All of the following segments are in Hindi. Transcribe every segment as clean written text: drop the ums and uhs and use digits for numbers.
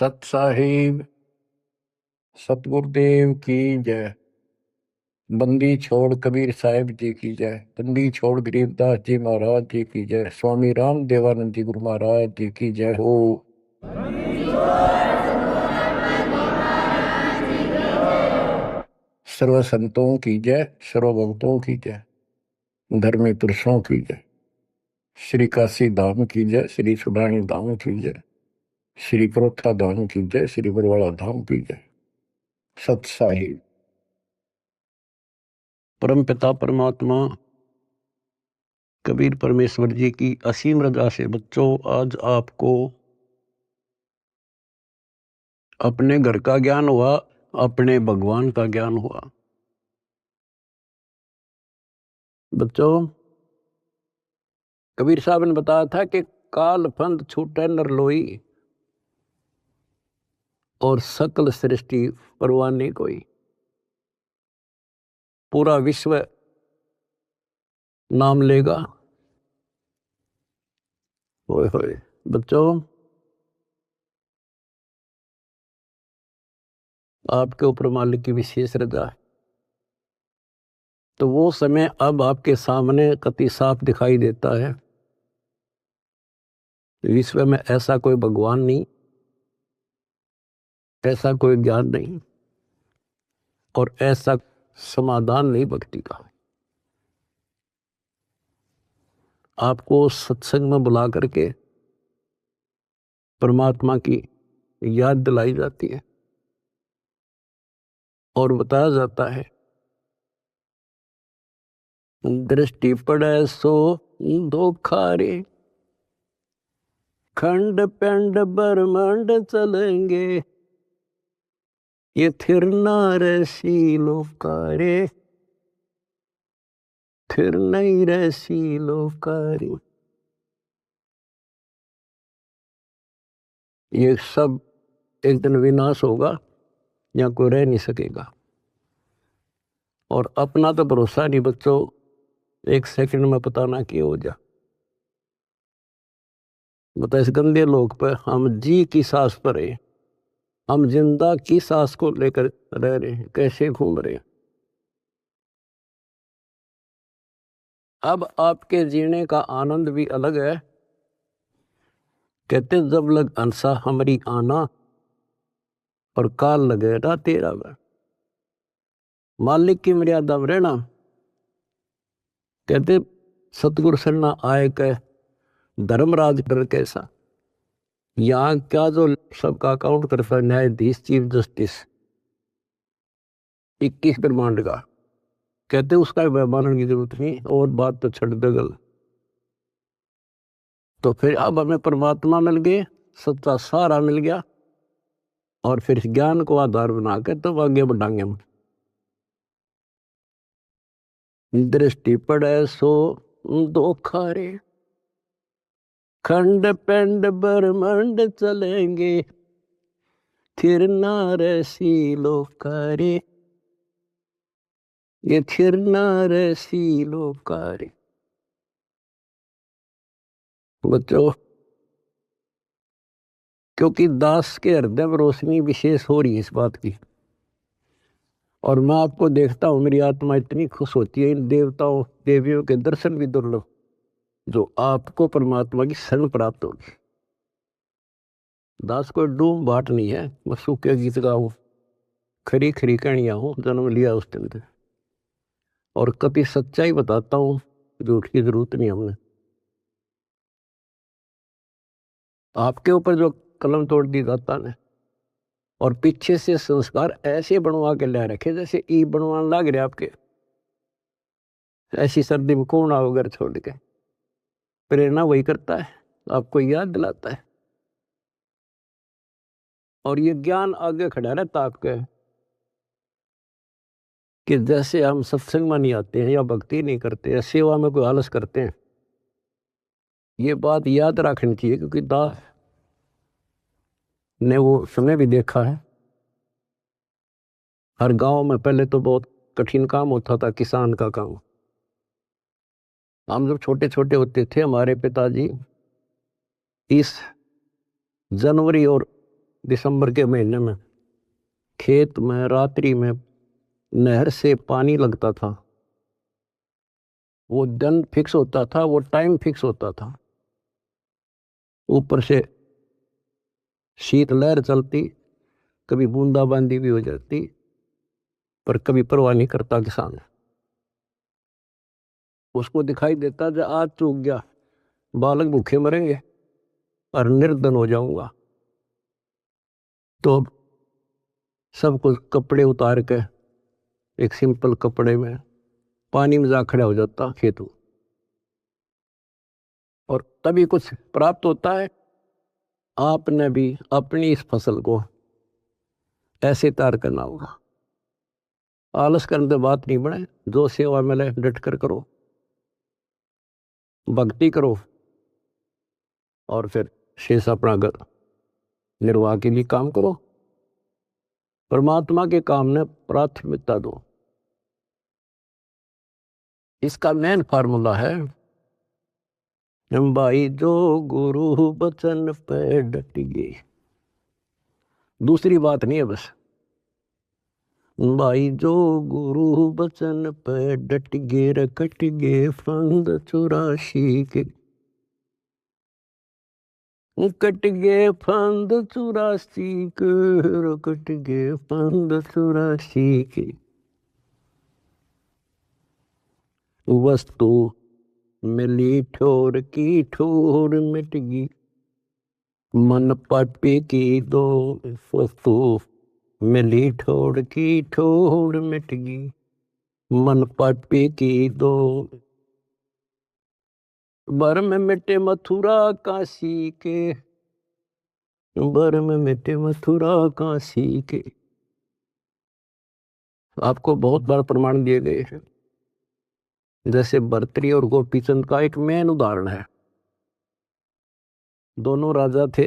सत साहिब सतगुरुदेव की जय। बंदी छोड़ कबीर साहिब जी की जय। बंदी छोड़ गरीबदास जी महाराज जी की जय। स्वामी राम देवानंद जी गुरु महाराज जी की जय हो। सर्व संतों की जय, सर्व भक्तों की जय, धर्मी पुरुषों की जय। श्री काशी धाम की जय, श्री सुब्राणी धाम की जय, श्री प्रोथा धाम की जय, श्री बरवाड़ा धाम की जय। सत साहिब। परम पिता परमात्मा कबीर परमेश्वर जी की असीम रजा से बच्चों आज आपको अपने घर का ज्ञान हुआ, अपने भगवान का ज्ञान हुआ। बच्चों कबीर साहब ने बताया था कि काल फंद छूटे नर लोई और सकल सृष्टि परवाह नहीं कोई। पूरा विश्व नाम लेगा। होए होए बच्चों आपके ऊपर मालिक की विशेष रजा है। तो वो समय अब आपके सामने कति साफ दिखाई देता है। विश्व में ऐसा कोई भगवान नहीं, ऐसा कोई ज्ञान नहीं और ऐसा समाधान नहीं भक्ति का। आपको सत्संग में बुला करके परमात्मा की याद दिलाई जाती है और बताया जाता है दृष्टि पड़े सो धोखा रे, खंड पेंड ब्रह्मांड चलेंगे, ये थिर नारसी लोकारे, थिर नहीं रसी लोकारे। ये सब एक दिन विनाश होगा, यहाँ कोई रह नहीं सकेगा। और अपना तो भरोसा नहीं बच्चों, एक सेकंड में पता ना क्या हो जा। बता इस गंदे लोक पर हम जी की सांस पर है, हम जिंदा की सांस को लेकर रह रहे हैं, कैसे घूम रहे हैं। अब आपके जीने का आनंद भी अलग है। कहते जब लग अंसा हमारी आना और काल लगे ना तेरा वह। मालिक की मर्यादा में रहना। कहते सतगुरु सरना आए कह धर्मराज कर कैसा। यहाँ क्या जो सबका अकाउंट करता है न्यायाधीश चीफ जस्टिस 21 ब्रह्मांड का, कहते उसका मानने की जरूरत नहीं और बात तो छड़ दे गल। तो फिर अब हमें परमात्मा मिल गए, सच्चा सारा मिल गया और फिर ज्ञान को आधार बना के तब आगे बढ़ाएंगे हम। दृष्टि पड़े सो धोखा रे, खंड पेंड ब्रह्मांड चलेंगे, थिर नारसी लोकारे, ये थिर नारसी लोकारे। बच्चों क्योंकि दास के हृदय में रोशनी विशेष हो रही है इस बात की, और मैं आपको देखता हूं मेरी आत्मा इतनी खुश होती है इन देवताओं देवियों के दर्शन भी दुर्लभ जो आपको परमात्मा की शरण प्राप्त होगी। दास कोई डूम बाट नहीं है, मैं सूखे गीत गाऊं, खरी खरी कहानियां हूं, जन्म लिया उस दिन से और कभी सच्चाई बताता हूं, झूठ की जरूरत नहीं हमने। आपके ऊपर जो कलम तोड़ दी दाता ने और पीछे से संस्कार ऐसे बनवा के ले रखे जैसे ई बनवाने लग रहे आपके। ऐसी सर्दी में कौन आओ घर छोड़ के। प्रेरणा वही करता है, आपको याद दिलाता है और ये ज्ञान आगे खड़ा रहता आपके कि जैसे हम सत्संग में नहीं आते हैं या भक्ति नहीं करते या सेवा में कोई आलस करते हैं। ये बात याद रखनी चाहिए क्योंकि दास ने वो समय भी देखा है। हर गांव में पहले तो बहुत कठिन काम होता था, किसान का काम। हम जब छोटे छोटे होते थे हमारे पिताजी इस जनवरी और दिसंबर के महीने में खेत में रात्रि में नहर से पानी लगता था। वो दिन फिक्स होता था, वो टाइम फिक्स होता था। ऊपर से शीतलहर चलती, कभी बूंदाबांदी भी हो जाती, पर कभी परवाह नहीं करता किसान। उसको दिखाई देता जो आज चूक गया, बालक भूखे मरेंगे और निर्धन हो जाऊंगा। तो सब कुछ कपड़े उतार के एक सिंपल कपड़े में पानी में जा खड़ा हो जाता खेतों, और तभी कुछ प्राप्त होता है। आपने भी अपनी इस फसल को ऐसे तैयार करना होगा। आलस करने से बात नहीं बने, जो सेवा मिले डट कर करो, भक्ति करो, और फिर शेष अपना घर निर्वाह के लिए काम करो। परमात्मा के काम ने प्राथमिकता दो। इसका मेन फार्मूला है भाई, जो गुरु बचन पे डट गए। दूसरी बात नहीं है बस भाई, जो गुरु बचन पे डट गे रकट गे फंद 84 के, कट गे फंद 84 के, रकट गे फंद 84 के। वस्तु मिली ठोर की ठोर मिट गई, मन पापी की दो। वस्तु मिली ठोर की ठोर मिट गई, मन पापी की दो। बर में मिटे मथुरा काशी के, बर में मिटे मथुरा काशी के। आपको बहुत बार प्रमाण दिए गए हैं। जैसे भर्तृहरि और गोपीचंद का एक मेन उदाहरण है। दोनों राजा थे।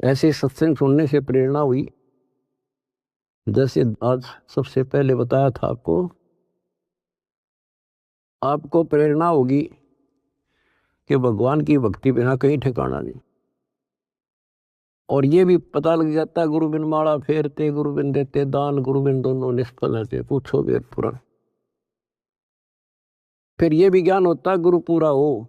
ऐसे सत्संग सुनने से प्रेरणा हुई, जैसे आज सबसे पहले बताया था आपको प्रेरणा होगी कि भगवान की भक्ति बिना कहीं ठिकाना नहीं। और ये भी पता लग जाता है, गुरु बिन माला फेरते, गुरु बिन देते दान, गुरु बिन दोनों निष्फल रहते, पूछो वेद पुराण। फिर ये भी ज्ञान होता है गुरु पूरा हो।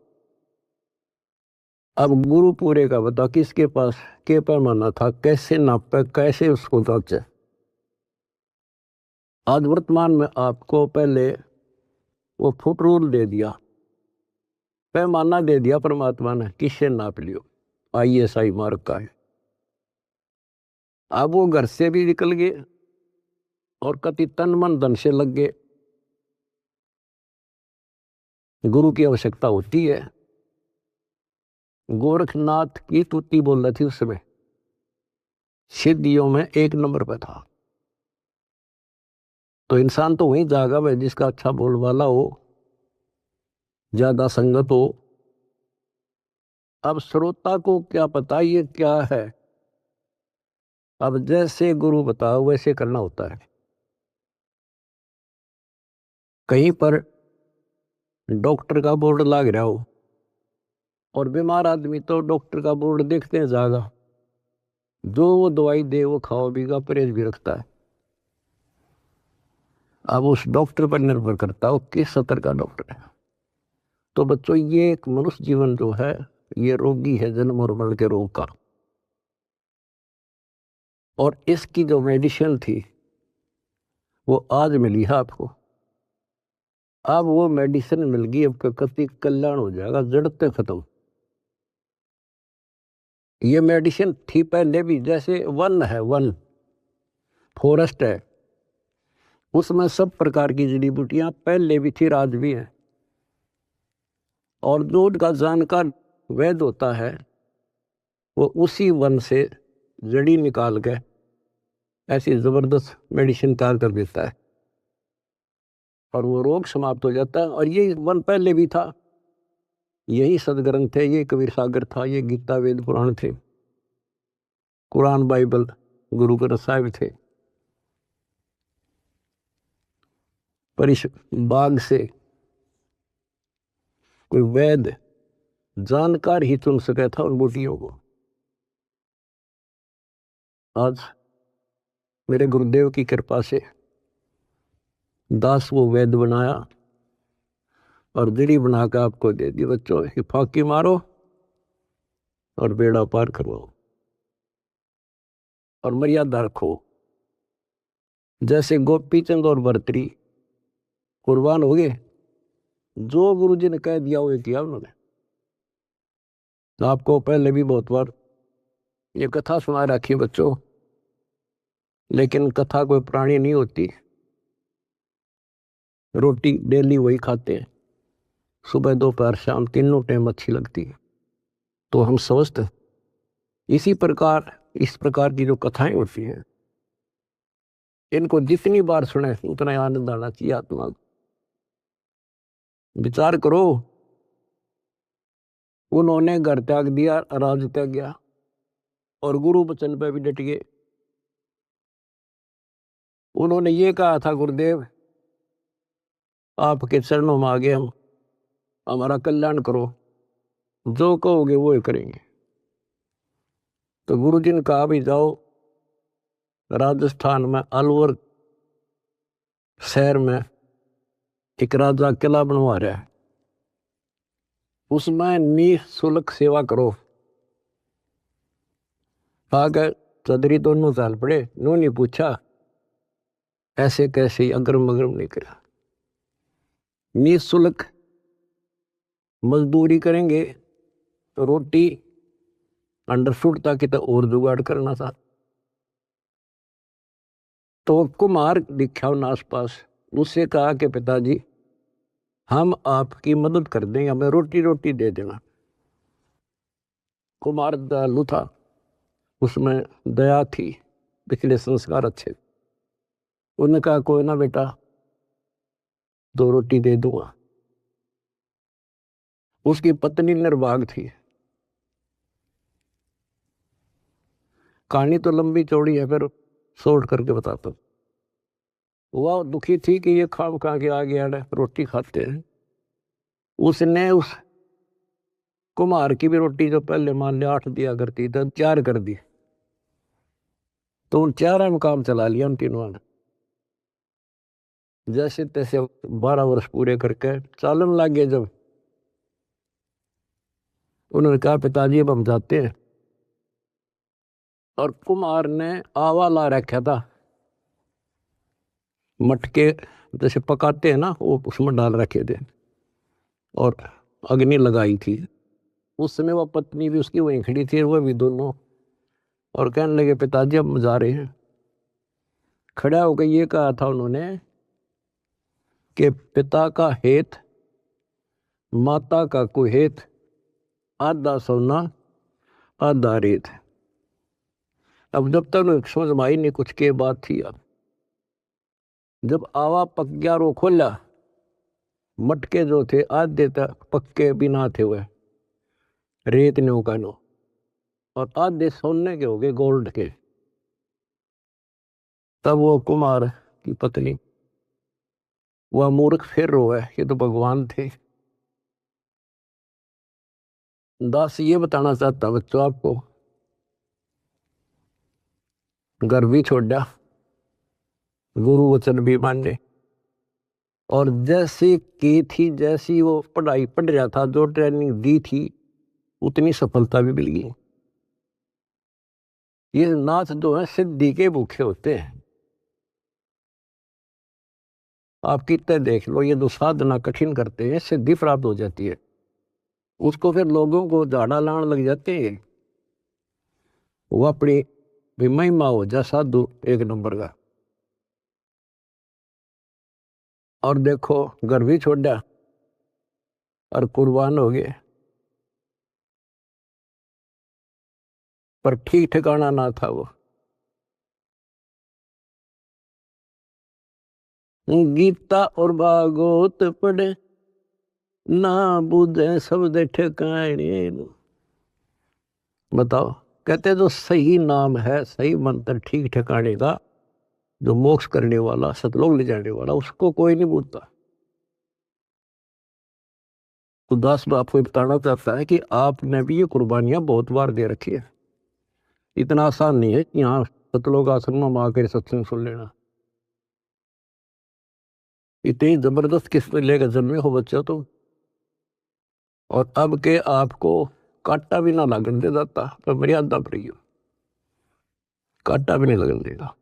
अब गुरु पूरे का बता, किसके पास के पैमाना था, कैसे नापे, कैसे उसको जांचे। आज वर्तमान में आपको पहले वो फुट रूल दे दिया, पैमाना दे दिया परमात्मा ने, किससे नाप लियो। ISI मार्क का है। अब वो घर से भी निकल गए और कति तन मन धन से लग गए। गुरु की आवश्यकता होती है। गोरखनाथ की तुति बोल रही थी उस समय, सिद्धियों में 1 नंबर पे था। तो इंसान तो वहीं जागा भाई जिसका अच्छा बोल वाला हो, ज्यादा संगत हो। अब श्रोता को क्या पता ये क्या है। अब जैसे गुरु बताओ वैसे करना होता है। कहीं पर डॉक्टर का बोर्ड लग रहा हो और बीमार आदमी तो डॉक्टर का बोर्ड देखते हैं ज्यादा, जो वो दवाई दे वो खाओ बीगा, परहेज भी रखता है। अब उस डॉक्टर पर निर्भर करता हो किस स्तर का डॉक्टर है। तो बच्चों, ये एक मनुष्य जीवन जो है, ये रोगी है जन्म और मरण के रोग का। और इसकी जो मेडिसिन थी वो आज मिली है आपको। अब वो मेडिसिन मिल गई, अब कति कल्याण हो जाएगा, जड़ते खत्म। ये मेडिसिन थी पहले भी, जैसे वन है, वन फॉरेस्ट है, उसमें सब प्रकार की जड़ी बूटियां पहले भी थी, आज भी है। और जो उनका जानकार वैद्य होता है वो उसी वन से जड़ी निकाल के ऐसी जबरदस्त मेडिसिन तैयार कर देता है और वो रोग समाप्त हो जाता है। और ये वन पहले भी था, यही सदग्रंथ थे, ये कबीर सागर था, ये गीता वेद पुराण थे, कुरान बाइबल गुरु ग्रंथ साहिब थे। पर इस बाग से कोई वैद्य जानकार ही चुन सका था उन बूटियों को। आज मेरे गुरुदेव की कृपा से दास वो वेद बनाया और दीड़ी बना के आपको दे दी। बच्चों ये फाकी मारो और बेड़ा पार करवाओ और मर्यादा रखो। जैसे गोपी चंद और भर्तरी कुर्बान हो गए, जो गुरु जी ने कह दिया वो किया उन्होंने। आपको पहले भी बहुत बार ये कथा सुना रखी बच्चों, लेकिन कथा कोई प्राणी नहीं होती। रोटी डेली वही खाते हैं, सुबह दोपहर शाम तीनों टाइम अच्छी लगती है। तो हम स्वस्थ इसी प्रकार इस प्रकार की जो कथाएं होती हैं, इनको जितनी बार सुने उतना आनंद आना चाहिए आत्मा को। विचार करो, उन्होंने घर त्याग दिया, राज त्याग गया और गुरु वचन पे भी डट गए। उन्होंने ये कहा था, गुरुदेव आपके चरणों में आ गए हम, हमारा कल्याण करो, जो कहोगे वो ही करेंगे। तो गुरु जी ने कहा भी जाओ, राजस्थान में अलवर शहर में एक राजा किला बनवा रहा है, उसमें निःशुल्क सेवा करो। आगे चौधरी दोनों साल पड़े, उन्होंने पूछा ऐसे कैसे, अगरम अगरम नहीं करा। निःशुल्क मजदूरी करेंगे तो रोटी अंडरफुट ताकि तो और जुगाड़ करना था। तो कुमार दिखा उन आसपास, उससे कहा कि पिताजी हम आपकी मदद कर देंगे, हमें रोटी रोटी दे देना। कुमार दयालु था, उसमें दया थी, पिछले संस्कार अच्छे। उन्होंने कहा कोई ना बेटा, 2 रोटी दे दूंगा। उसकी पत्नी निर्भाग थी। कहानी तो लंबी चौड़ी है, फिर शॉर्ट करके बताता हूं। वह दुखी थी कि ये खाम खा के आ गया है, रोटी खाते हैं। उसने उस कुम्हार की भी रोटी जो पहले मान लिया 8 दिया करती तो 4 कर दी। तो उन 4 में काम चला लिया उन तीनों ने। जैसे तैसे 12 वर्ष पूरे करके चालन लग गए। जब उन्होंने कहा पिताजी अब हम जाते हैं, और कुम्हार ने आवा ला रखा था, मटके जैसे पकाते हैं ना, वो उसमें डाल रखे थे और अग्नि लगाई थी। उस समय वह पत्नी भी उसकी वहीं खड़ी थी, वह भी दोनों, और कहने लगे पिताजी अब हम जा रहे हैं। खड़ा होकर ये कहा था उन्होंने कि पिता का हेत माता का कुहेत, आधा सोना आधा रेत। अब जब तक समझ में आई नहीं कुछ के बात थी। अब जब आवा पक गया रो खोला, मटके जो थे आधे तक पक्के बिना थे, वह रेत ने उकानो, और आधे सोने के हो गए, गोल्ड के। तब वो कुमार की पत्नी, वह मूर्ख फिर रोए, ये तो भगवान थे। दास ये बताना चाहता बच्चों आपको, घर भी छोड़ा, गुरु वचन भी माने, और जैसे की थी, जैसी वो पढ़ाई पढ़ रहा था, जो ट्रेनिंग दी थी, उतनी सफलता भी मिल गई। ये नाथ जो है सिद्धि के भूखे होते हैं। आप कितने देख लो, ये जो साधना कठिन करते हैं, सिद्धि प्राप्त हो जाती है, उसको फिर लोगों को झाड़ा लाने लग जाते हैं। वो अपनी भी महिमा हो जा साधु एक नंबर का। और देखो घर भी छोड़ा और कुर्बान हो गए, पर ठीक ठिकाना ना था वो। गीता और भागवत पढ़े ना बुझे शब्द ठिकाने। बताओ, कहते जो सही नाम है, सही मंत्र ठीक ठिकाने का, जो मोक्ष करने वाला, सतलोक ले जाने वाला, उसको कोई नहीं पूछता। तो दास आपको बताना चाहता है कि आपने भी ये कुर्बानियां बहुत बार दे रखी है। इतना आसान नहीं है कि यहाँ सतलोक आश्रम में आकर सत्संग सुन लेना। इतनी जबरदस्त किस्मत लेकर जन्मे हो बच्चा तो, और अब के आपको कांटा भी ना लगन दे जाता, पर मर्यादा पर ही कांटा भी नहीं लगन देगा।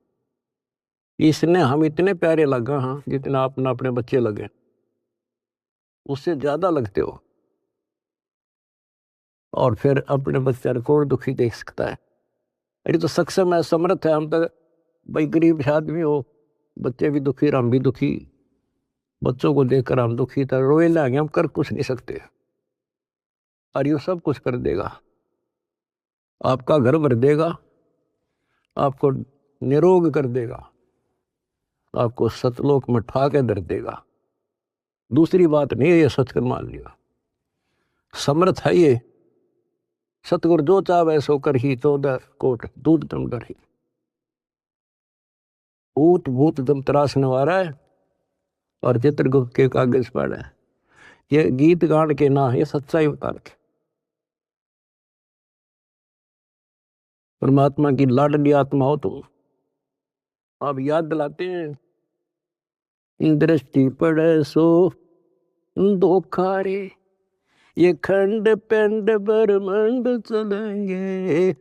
इसने हम इतने प्यारे लगा, हाँ, जितना अपना अपने बच्चे लगे, उससे ज्यादा लगते हो। और फिर अपने बच्चे को दुखी देख सकता है। अरे तो सक्षम है, समर्थ है। हम तो भाई गरीब आदमी हो, बच्चे भी दुखी, हम भी दुखी, बच्चों को देखकर हम दुखी था, रोए लागे, हम कर कुछ नहीं सकते। और ये सब कुछ कर देगा, आपका घर भर देगा, आपको निरोग कर देगा, आपको सतलोक में ठा के धर देगा। दूसरी बात नहीं है, ये सच कर मान लिया, समर्थ है ये। सतगुरु जो चाहे सो कर ही, 14 कोट दूध दम डर ही। ऊत भूत दम त्रासने वाला है, और चित्रगुप्त के कागज पर है। ये गीत गान के ना, ये सच्चाई बता रखे। परमात्मा की लाडली आत्मा हो तुम। आप याद दिलाते हैं, दृष्टि पड़े सो धोखा रे, ये खंड पिंड ब्रह्मांड चलेंगे,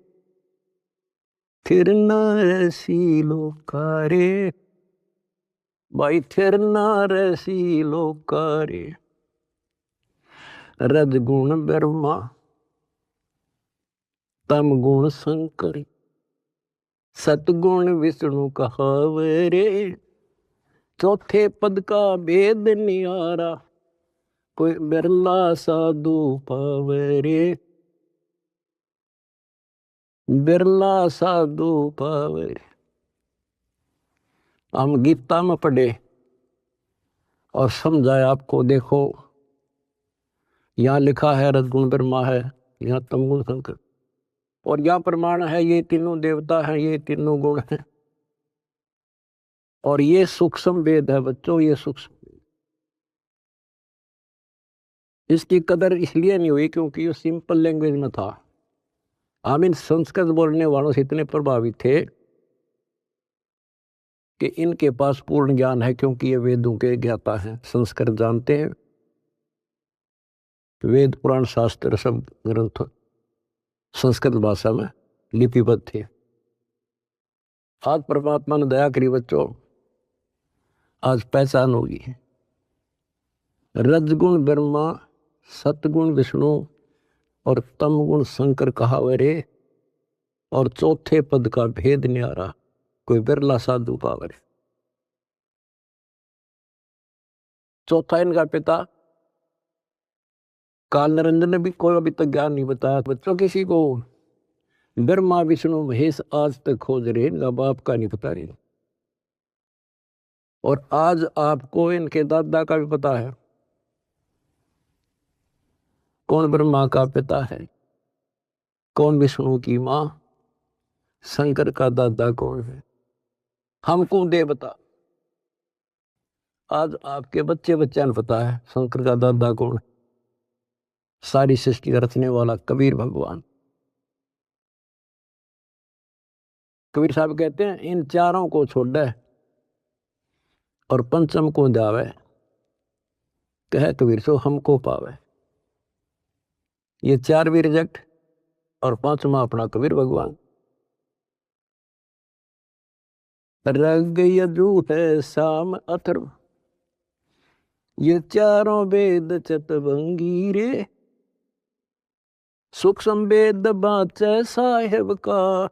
फिर ना ऐसी लोकारे, भाई फिर ना ऐसी लोकारे। रजगुण ब्रह्मा, तम गुण शंकर, सतगुण विष्णु कहावरे, चौथे पद का भेद नियारा, कोई बिरला साधु पावरे, बिरला साधु पावरे। हम गीता में पढ़े और समझाए आपको। देखो यहाँ लिखा है रजगुण ब्रह्मा है, यहाँ तमगुण शंकर, और यहाँ प्रमाण है ये तीनों देवता हैं, ये तीनों गुण हैं। और ये सूक्ष्म वेद है बच्चों, ये सूक्ष्म। इसकी कदर इसलिए नहीं हुई क्योंकि ये सिंपल लैंग्वेज में था। हम इन संस्कृत बोलने वालों से इतने प्रभावित थे कि इनके पास पूर्ण ज्ञान है, क्योंकि ये वेदों के ज्ञाता हैं, संस्कृत जानते हैं। वेद पुराण शास्त्र सब ग्रंथ संस्कृत भाषा में लिपिबद्ध थे। आज परमात्मा ने दया करी बच्चों, आज पहचान होगी। रजगुण ब्रह्मा, सतगुण विष्णु और तमगुण शंकर कहावरे, और चौथे पद का भेद न्यारा, कोई बिरला साधु पावरे। चौथा इनका पिता काल निरंजन ने भी कोई अभी तक ज्ञान नहीं बताया बच्चों किसी को। ब्रह्मा विष्णु महेश आज तक खोज रहे, इनका बाप का नहीं पता रहे। और आज आपको इनके दादा का भी पता है, कौन ब्रह्मा का पिता है, कौन विष्णु की माँ, शंकर का दादा कौन है। हमको देवता, आज आपके बच्चे बच्चा ने पता है शंकर का दादा कौन है। सारी सृष्टि का रचने वाला कबीर भगवान। कबीर साहब कहते हैं, इन चारों को छोड़े और पंचम को जावे, कहे कबीर सो हमको पावे। ये चार भी रिजेक्ट, और पांचवा अपना कबीर भगवान। रग यजु है शाम अथर्व, ये चारों वेद चतवंगी रे, सूक्ष्म वेद बाचे साहेब का,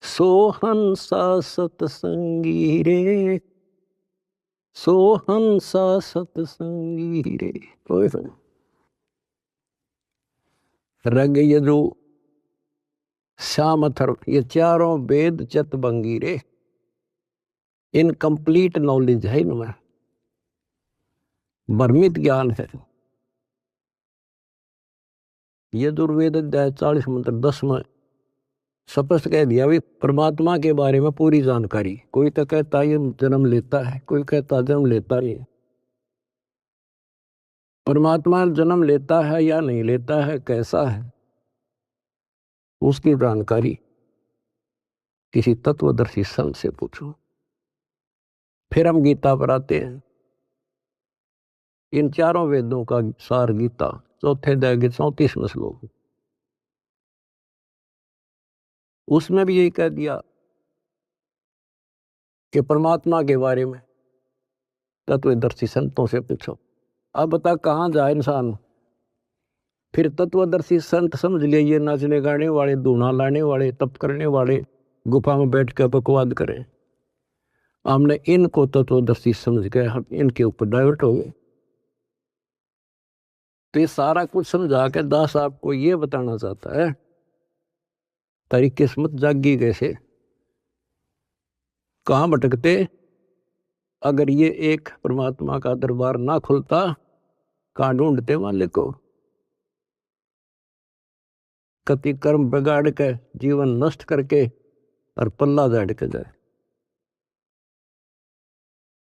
सोहंसा सतसंगी रे, सोहंसा सतसंगी रे। रग यजु श्याम अथर्व, ये चारों वेद चतवंगी रे, इनकम्प्लीट नॉलेज है इनमें, भ्रमित ज्ञान है। यजुर्वेद अध्याय 40 मंत्र 10 में स्पष्ट कह दिया भी परमात्मा के बारे में पूरी जानकारी। कोई तो कहता है ये जन्म लेता है, कोई कहता जन्म लेता नहीं। परमात्मा जन्म लेता है या नहीं लेता है, कैसा है, उसकी जानकारी किसी तत्वदर्शी संत से पूछो। फिर हम गीता पर आते हैं। इन चारों वेदों का सार गीता, चौथे अध्याय के 34वें श्लोक, उसमें भी यही कह दिया कि परमात्मा के बारे में तत्वदर्शी संतों से पूछो। अब बता कहाँ जाए इंसान। फिर तत्वदर्शी संत समझ लिए ये नाचने गाने वाले, धूना लाने वाले, तप करने वाले, गुफा में बैठ कर बकवाद करें। हमने इनको तत्वदर्शी समझ गए, हम इनके ऊपर डाइवर्ट हो गए। तो ये सारा कुछ समझा के दास आपको ये बताना चाहता है तारी किस्मत जागी कैसे, कहाँ भटकते अगर ये एक परमात्मा का दरबार ना खुलता, कहाँ ढूंढते वाले को। कति कर्म बिगाड़ के जीवन नष्ट करके और पल्ला झाड़ के जाए।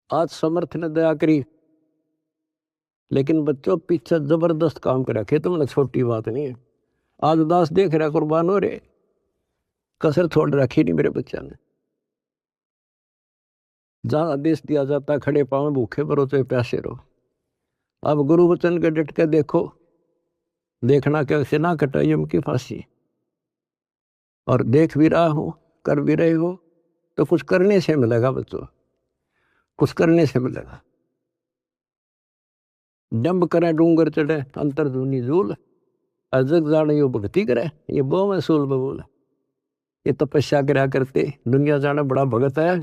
आज समर्थ ने दया करी, लेकिन बच्चों पीछे जबरदस्त काम कर रखे, तुमने छोटी बात नहीं है। आज दास देख रहा कुर्बान हो रहे, कसर छोड़ रखी नहीं मेरे बच्चा ने। जहां आदेश दिया जाता खड़े पांव भूखे भरो चाहे प्यासे रहो। अब गुरु वचन के डट के देखो, देखना कैसे ना कटा यम की फांसी। और देख भी रहा हो, कर भी रहे हो, तो कुछ करने से मिलेगा बच्चों, कुछ करने से मिलेगा। डंब करे डूंगर चढ़े अंतर धुनी झूल, अजग जाने यो भक्ति करे ये बहु महसूल बबूल। ये तपस्या करा करते दुनिया जाना बड़ा भगत है।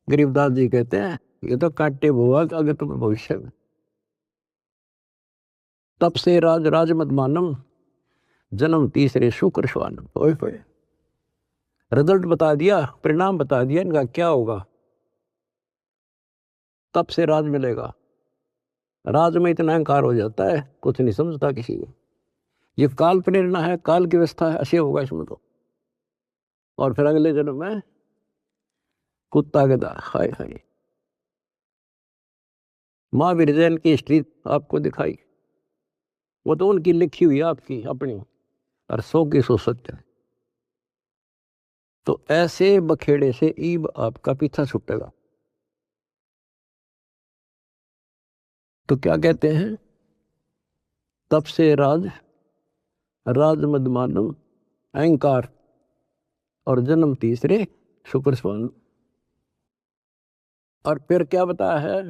गरीबदास जी कहते हैं ये तो काटे बुआ अगर तुम भविष्य में। तप से राज राज मत मानम, जन्म तीसरे शुक्र श्वानम। ओए होए, रिजल्ट बता दिया, परिणाम बता दिया इनका क्या होगा। तप से राज मिलेगा। राज में इतना अहंकार हो जाता है कुछ नहीं समझता किसी को। ये काल प्रेरणा है, काल की व्यवस्था है, ऐसे होगा इसमें तो। और फिर अगले जन्म में कुत्ता गधा। हाय हाय। महावीर जैन की हिस्ट्री आपको दिखाई, वो तो उनकी लिखी हुई आपकी अपनी, और 100 की 100 सत्य है। तो ऐसे बखेड़े से ईब आपका पीछा छूटेगा। तो क्या कहते हैं, तप से राज राज मद मानव, अहंकार और जन्म तीसरे शुक्र स्वान। और फिर क्या बताया है,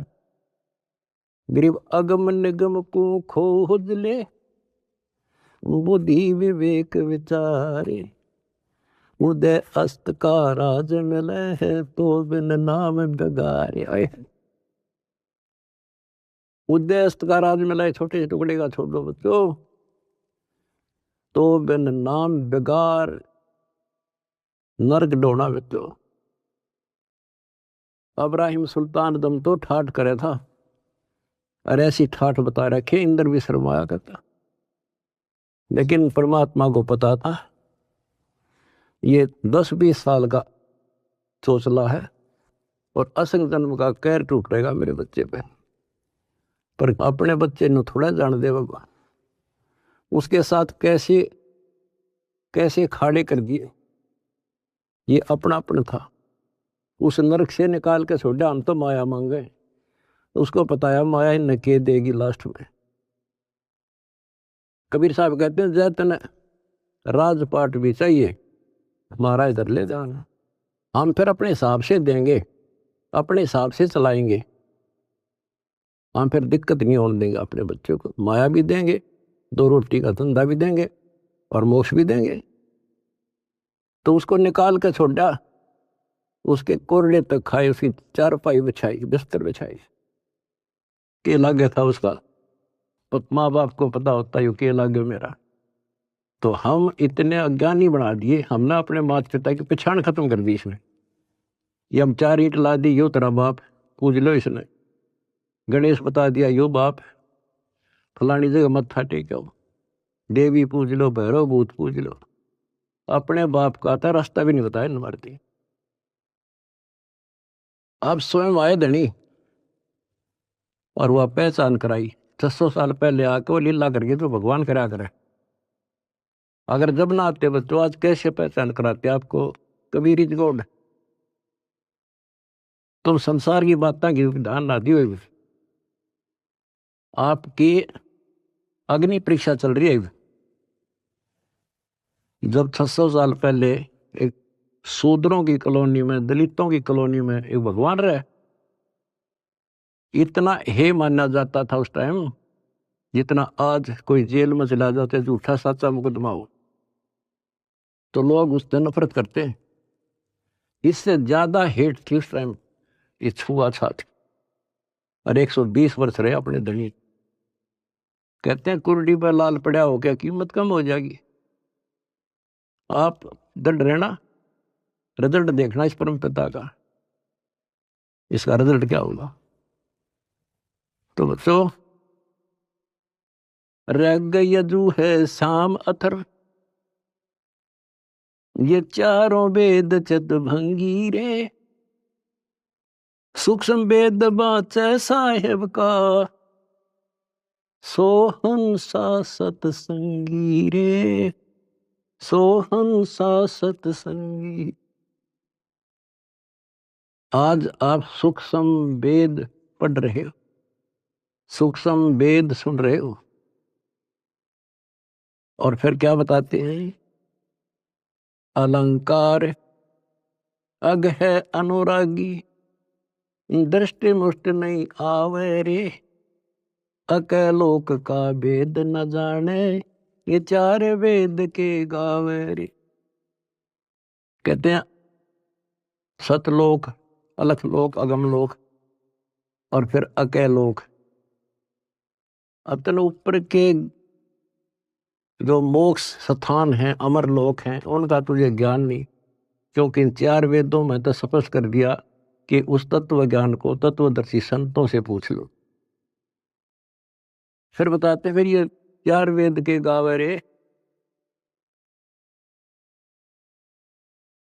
गरीब अगम निगम को खोज ले, बुद्धि विवेक विचारे, उदय अस्त का राज मिले है तो बिन नाम बेगारे। उदय अस्त का राज मिला है, छोटे से टुकड़े का छोड़ दो बच्चों, तो बिन नाम बेगार नर्क डोना बच्चों। अब्राहिम सुल्तान दम तो ठाठ करे था, और ऐसी ठाठ बता रखे इंद्र भी शर्माया करता। लेकिन परमात्मा को पता था ये 10-20 साल का चोचला है और असंग जन्म का कहर टूटेगा मेरे बच्चे पे। पर अपने बच्चे ने थोड़ा जान दे भगवान, उसके साथ कैसे कैसे खाड़े कर दिए। ये अपना अपन था, उस नरक से निकाल के छोड़ा, हम तो माया मांगे। उसको बताया माया ही नके देगी लास्ट में। कबीर साहब कहते हैं जैतन राजपाट भी चाहिए, हमारा इधर ले जाना। हम फिर अपने हिसाब से देंगे, अपने हिसाब से चलाएंगे। हम फिर दिक्कत नहीं होने देंगे अपने बच्चों को। माया भी देंगे, 2 रोटी का धंधा भी देंगे और मोक्ष भी देंगे। तो उसको निकाल के छोड़ा, उसके कोरडे तक खाए, उसकी चारपाई बिछाई, बिस्तर बिछाई। के लागे था उसका, माँ बाप को पता होता है के लागे मेरा। तो हम इतने अज्ञानी बना दिए, हमने अपने माता पिता की पहचान खत्म कर दी इसमें। ये हम 4 ईंट ला दी, यो तेरा बाप, पूज लो इसने। गणेश बता दिया यो बाप, फलानी जगह मत्था टेको, देवी पूज लो, भैरव भूत पूज लो। अपने बाप का था रास्ता भी नहीं बताया न मारती। आप स्वयं आए धनी और वह पहचान कराई। 600 साल पहले आके वो लीला करके तो भगवान करा करे। अगर जब ना आते बच्चों, आज कैसे पहचान कराते आपको कबीर इज गॉड। तुम संसार की बातें की ध्यान ना दियो। आपकी अग्नि परीक्षा चल रही है। जब 600 साल पहले एक शूद्रों की कॉलोनी में, दलितों की कॉलोनी में एक भगवान रहे, इतना हे माना जाता था उस टाइम जितना आज कोई जेल में चला जाते झूठा सच्चा मुकदमा हो तो लोग उससे नफरत करते हैं। इससे ज्यादा हेट थी उस टाइम ये छुआछूत। और 120 वर्ष रहे अपने धनी। कहते हैं कुर्डी पर लाल पड़ा हो क्या कीमत कम हो जाएगी। आप दंड रहना, रिजल्ट देखना इस परम पिता का, इसका रिजल्ट क्या होगा। तो बच्चों, रग यजु है शाम अथर, ये चारों वेद चत भंगी रे, सूक्ष्म वेद बाचे साहेब का, सोहन सा सतसंगी रे, सोहन सा सतसंगी। आज आप सूक्ष्म वेद पढ़ रहे हो, सूक्ष्म वेद सुन रहे हो, और फिर क्या बताते हैं, अलंकार अग है अनुरागी, दृष्टि मुष्ट नहीं आवे रे, अकलोक का वेद न जाने, ये चार वेद के गावे रे। कहते हैं सतलोक, अलखलोक, अगमलोक और फिर अकलोक। अतन ऊपर के जो मोक्ष स्थान हैं, अमर लोक हैं, उनका तुझे ज्ञान नहीं, क्योंकि इन चार वेदों में तो स्पष्ट कर दिया कि उस तत्व ज्ञान को तत्वदर्शी संतों से पूछ लो। फिर बताते फिर ये चार वेद के गावे रे,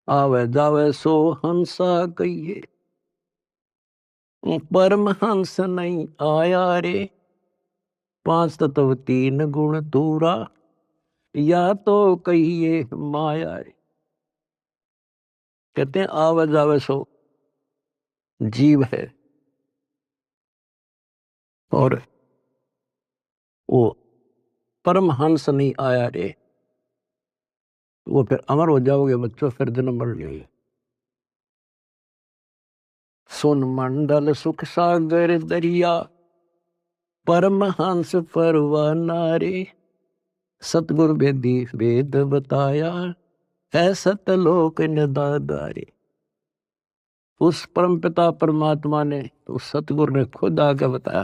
आवे जावे सो हंसा कहिए, परमहंस नहीं आया रे, पांच तत्व तीन गुण दूरा, या तो कहिए माया रे। कहते हैं आवे जावे सो जीव है, और वो परमहंस नहीं आया रे, वो फिर अमर हो जाओगे बच्चों, फिर जन्म मर जाओगे। सुन मंडल सुख सागर दरिया, परमहंस परवाना रे, सतगुरु वेदी वेद बताया, है सतलोक निदादारे। उस परमपिता परमात्मा ने, उस सतगुरु ने खुद आके बताया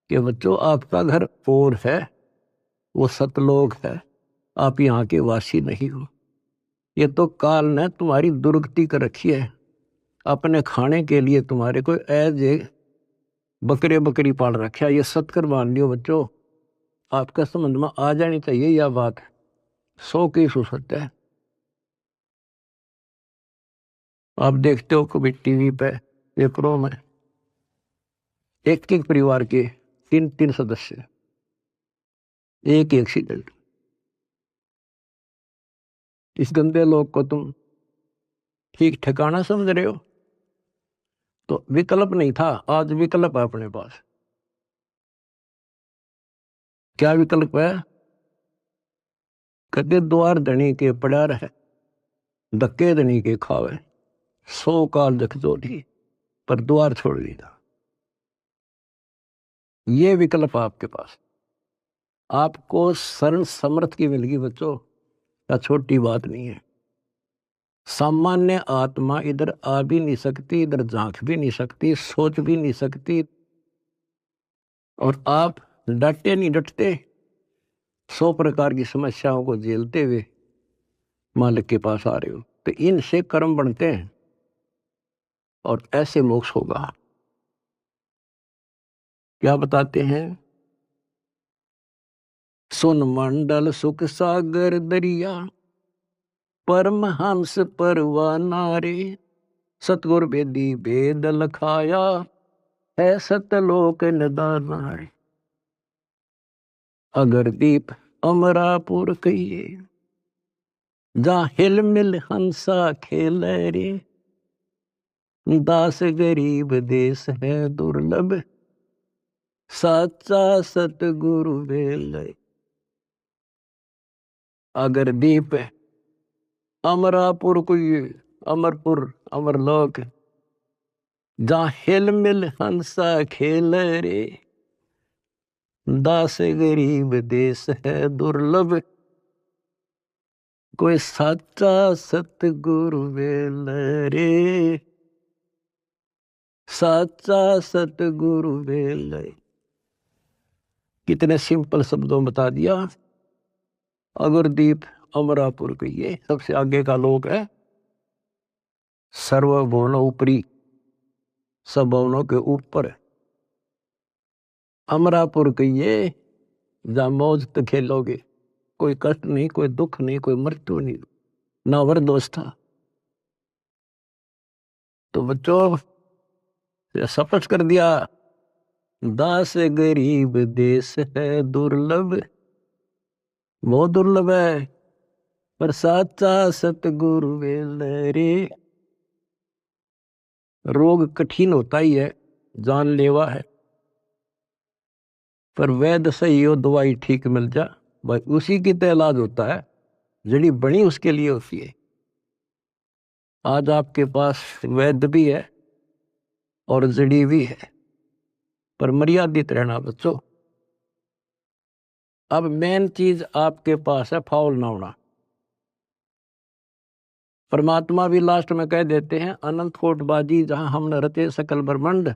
कि बच्चों आपका घर और है, वो सतलोक है, आप यहाँ के वासी नहीं हो। ये तो काल ने तुम्हारी दुर्गति कर रखी है, अपने खाने के लिए तुम्हारे को एज ए बकरे बकरी पाल रखा है। ये सत्कर मान लियो बच्चों, आपका संबंध में आ जानी चाहिए यह बात, 100 की सत्य है। आप देखते हो कभी टीवी पे पेपरों में एक एक परिवार के 3-3 सदस्य, एक एक्सीडेंट। इस गंदे लोग को तुम ठीक ठिकाना समझ रहे हो? तो विकल्प नहीं था, आज विकल्प है अपने पास। क्या विकल्प है? कदे द्वार धनी के पड़ा रहे, धक्के धनी के खावे, 100 काल जख जोड़ी, पर द्वार छोड़ दिया। ये विकल्प आपके पास, आपको शरण समर्थ की मिलगी बच्चों, क्या छोटी बात नहीं है। सामान्य आत्मा इधर आ भी नहीं सकती, इधर झांक भी नहीं सकती, सोच भी नहीं सकती, और आप डटे नहीं डटते, 100 प्रकार की समस्याओं को झेलते हुए मालिक के पास आ रहे हो। तो इनसे कर्म बनते हैं और ऐसे मोक्ष होगा। क्या बताते हैं, सुन मंडल सुख सागर दरिया, परमहंस परवाना रे, सतगुर वेदी वेद लखाया, है सतलोक निदाना रे। अगर दीप अमरापुर कहिए, जहाँ हिल मिल हंसा खेल रे, दास गरीब देश है दुर्लभ, साचा सतगुरु वेल। अगर दीप अमरापुर कोई अमरपुर अमरलोक, जहाँ हिल मिल हंसा खेल रे, दास गरीब देश है दुर्लभ, कोई साचा सतगुरु वेल रे, साचा सतगुरु वेल। कितने सिंपल शब्दों में बता दिया। अगरदीप अमरापुर के ये सबसे आगे का लोक है, सर्वभुवन ऊपरी, सब भवनों के ऊपर। अमरापुर के ये जहाँ मौज तो खेलोगे, कोई कष्ट नहीं, कोई दुख नहीं, कोई मृत्यु नहीं, ना वरदोष था। तो बच्चों शपथ कर दिया, दास गरीब देश है दुर्लभ, बहुत दुर्लभ है, पर साचा सतगुरु वेल रे। रोग कठिन होता ही है, जानलेवा है, पर वैद्य सही हो, दवाई ठीक मिल जा भाई, उसी की तो इलाज होता है, जड़ी बनी उसके लिए होती है। आज आपके पास वैद्य भी है और जड़ी भी है, पर मर्यादित रहना बच्चों। अब मेन चीज आपके पास है फाउल ना होना। परमात्मा भी लास्ट में कह देते हैं, अनंत कोट बाजी जहां हमने रचे सकल ब्रह्मांड,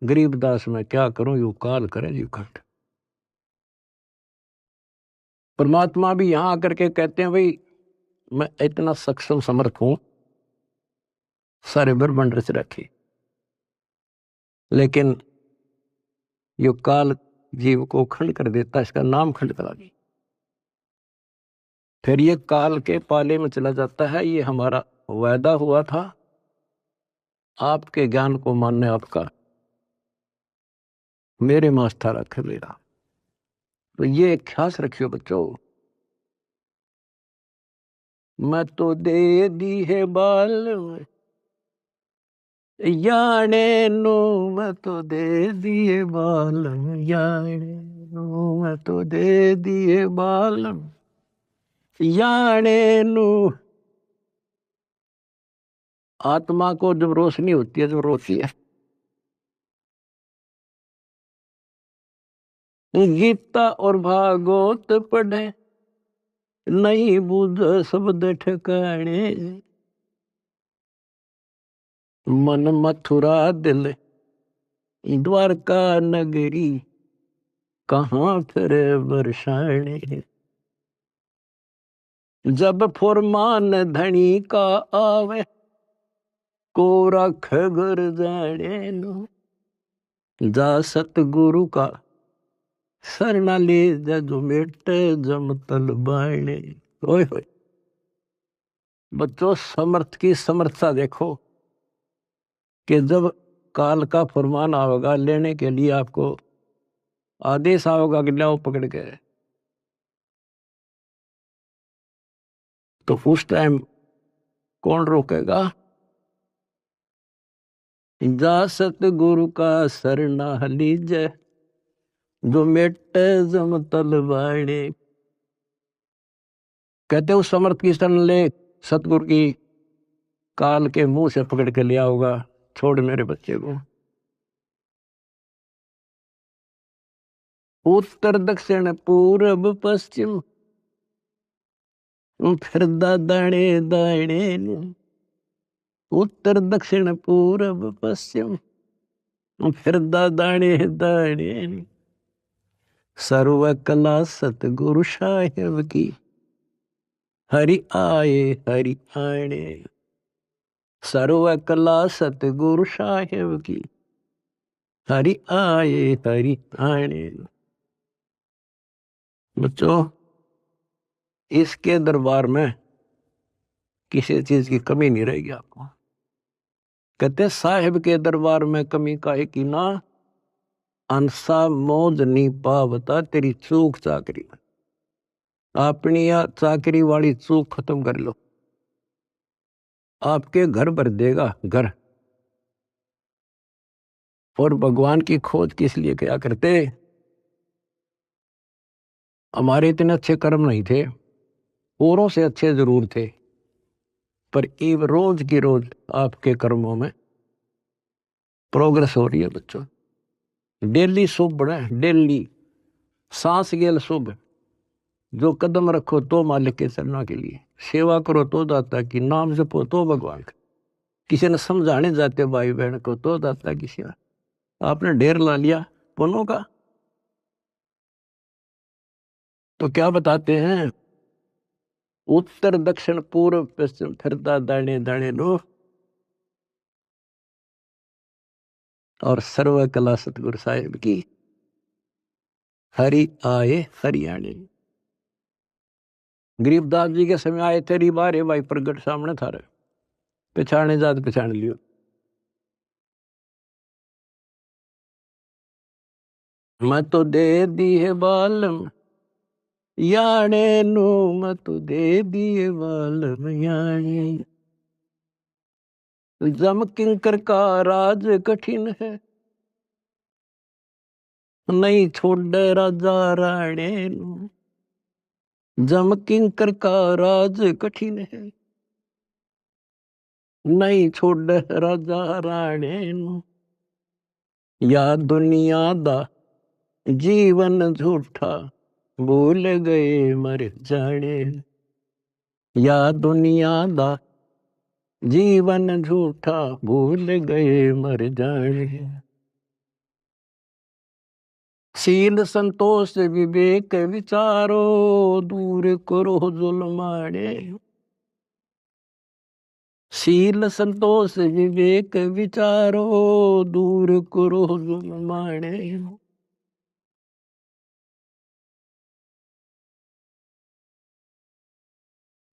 गरीबदास में क्या करूं यू काल करे यू खंड। परमात्मा भी यहां आकर के कहते हैं, भाई मैं इतना सक्षम समर्थ हूं, सारे ब्रह्मांड रच रखे, लेकिन यो काल जीव को खंड कर देता, इसका नाम खंड करा दी, फिर ये काल के पाले में चला जाता है। ये हमारा वायदा हुआ था, आपके ज्ञान को मानने आपका, मेरे मास्था रखे मेरा। तो ये ख्यास रखियो बच्चों, मैं तो दे दी है बाल याने नो, मैं तो दे दिए बाल याने नो, मैं तो दे दिए बाल याने नो। आत्मा को जब रोशनी होती है, जब रोती है, गीता और भागवत पढ़े, नहीं बुझ शब्द ठिकाने, मन मथुरा दिल द्वारका नगरी, कहाँ फिर बरसाने। जब फुरमान धनी का आवे, को रख घर जाने नो, जा सतगुरु का सरना ले जा, जो मेटे जम तल बाणे। ओए होए बच्चों, समर्थ की समर्थता देखो, कि जब काल का फरमान आवेगा लेने के लिए, आपको आदेश आवेगा कि लाओ पकड़ के, तो उस टाइम कौन रोकेगा? जा सतगुरु का सरना लीजे, जो मेटे जम तल बाणे। कहते उस समर्थ की शरण ले, सतगुरु की काल के मुंह से पकड़ के लिया होगा, छोड़ मेरे बच्चे को। उत्तर दक्षिण पूर्व पश्चिम, फिर दाणे दाणे, उत्तर दक्षिण पूर्व पश्चिम, फिर दाणे दाणे। सर्व कला सतगुरु साहेब की, हरि आए हरि आने। सर्व कला सतगुरु साहेब की, हरि आए हरि आने। बच्चों, इसके दरबार में किसी चीज की कमी नहीं रहेगी आपको। कहते साहिब के दरबार में कमी काहे की ना, अंसा मौज नहीं पावता तेरी चूक चाकरी। अपनी या चाकरी वाली चूक खत्म कर लो, आपके घर भर देगा घर। और भगवान की खोज किस लिए किया करते? हमारे इतने अच्छे कर्म नहीं थे, औरों से अच्छे जरूर थे, पर ये रोज की रोज आपके कर्मों में प्रोग्रेस हो रही है बच्चों। डेली शुभ बढ़े, डेली सांस गेल शुभ। जो कदम रखो तो मालिक के चरणों के लिए, सेवा करो तो दाता की, नाम जपो तो भगवान का, किसी ने समझाने जाते भाई बहन को तो दाता की सेवा। आपने ढेर ला लिया पुण्यों का, तो क्या बताते हैं? उत्तर दक्षिण पूर्व पश्चिम फिरता दाने दाने लो, और सर्व कला सतगुरु साहिब की, हरि आए हरियाणे। गरीबदास जी के समय आए थे रिबारे भाई प्रगट सामने था रे, पहचाने जात पहचान लियो। मैं तो दे दी है बालम याने नु, मैं तो दे दिए बालम याने। जम किंकर का राज कठिन है, नहीं छोड़ राजा राणे नु। जम किंकर का राज कठिन है, नहीं छोड़ राजा राणे नु। या दुनिया दा जीवन झूठा, भूल गए मर जाने। या दुनिया दा जीवन झूठा, भूल गए मर जाने। शील संतोष विवेक विचारो, दूर करो जुल्माने। शील संतोष विवेक विचारो, दूर करो जुल्माने।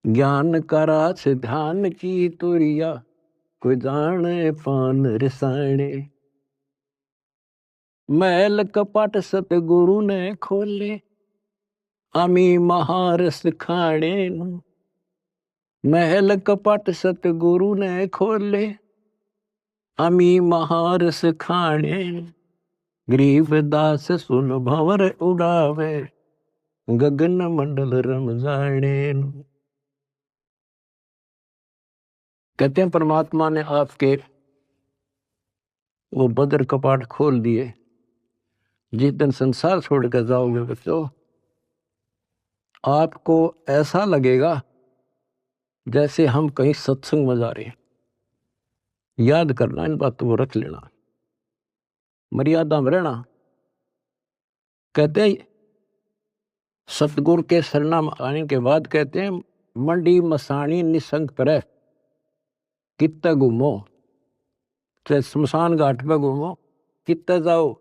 ज्ञान का रास ध्यान की तुरिया, कोई जाने पान रसाने। महल कपट सतगुरु ने खोले, अमी महारस खाने। महल कपट सतगुरु ने खोले, अमी महारस खाने। गरीबदास सुन भंवर उड़ावे, गगन मंडल रम जाने। कहते हैं परमात्मा ने आपके वो बदर कपाट खोल दिए। जिस दिन संसार छोड़ कर जाओगे बच्चों, आपको ऐसा लगेगा जैसे हम कहीं सत्संग में जा रहे हैं। याद करना, इन बातों को रख लेना, मर्यादा में रहना। कहते हैं सतगुरु के शरणा में आने के बाद कहते हैं, मंडी मसानी निसंग पर कित्ते घूमो, चाहे शमशान घाट पे घूमो, कित्ते जाओ,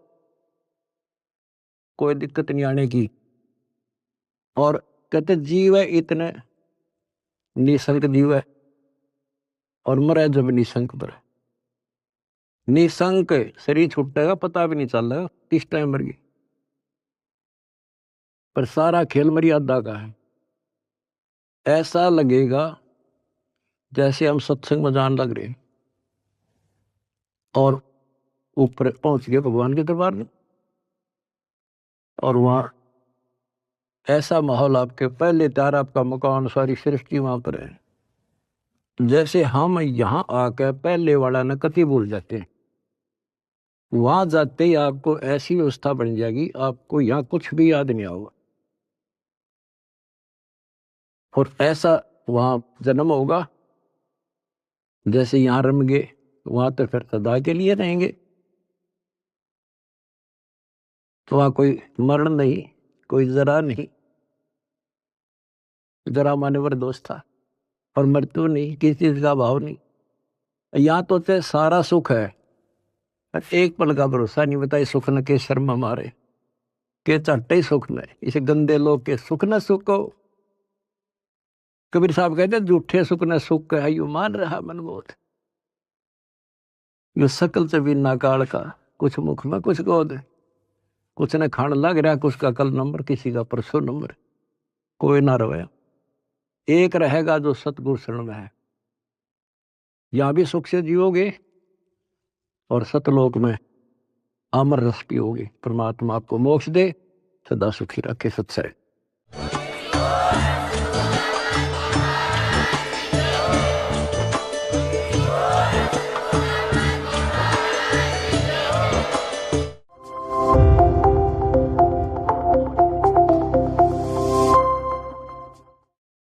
कोई दिक्कत नहीं आने की। और कहते जीव है इतने निसंग जीव है, और मरे जब निसंग पर। निसंक शरीर छूटेगा, पता भी नहीं चल रहा किस टाइम मर गई, पर सारा खेल मर्यादा का है। ऐसा लगेगा जैसे हम सत्संग में जान लग रहे हैं, और ऊपर पहुंच गए भगवान के दरबार में, और वहां ऐसा माहौल, आपके पहले तैयार, आपका मकान, सारी सृष्टि वहां पर है। जैसे हम यहाँ आकर पहले वाला न कति भूल जाते हैं, वहां जाते ही आपको ऐसी व्यवस्था बन जाएगी, आपको यहाँ कुछ भी याद नहीं होगा। और ऐसा वहां जन्म होगा जैसे यहाँ रम गए, वहां तो फिर सदा के लिए रहेंगे। तो वहां कोई मरण नहीं, कोई जरा नहीं, जरा माने वर दोष था, और मृत्यु नहीं, किसी चीज का भाव नहीं। यहाँ तो चाहे सारा सुख है, पर एक पल का भरोसा नहीं। बताइए सुख न के शर्म मारे, के चट्टे ही सुख न, इसे गंदे लोग के सुख न सुखो। कबीर साहब कहते झूठे सुख न सुख है, यू मान रहा मन बोध। यो सकल से बिना काल का, कुछ मुख में कुछ गोद। कुछ ने खान लग रहा, कुछ का कल नंबर, किसी का परसों नंबर। कोई ना रहे, एक रहेगा जो सतगुरु शरण में है। यहां भी सुख से जियोगे और सतलोक में अमर रस पियोगे। परमात्मा आपको मोक्ष दे, सदा सुखी रखे। सत्सय।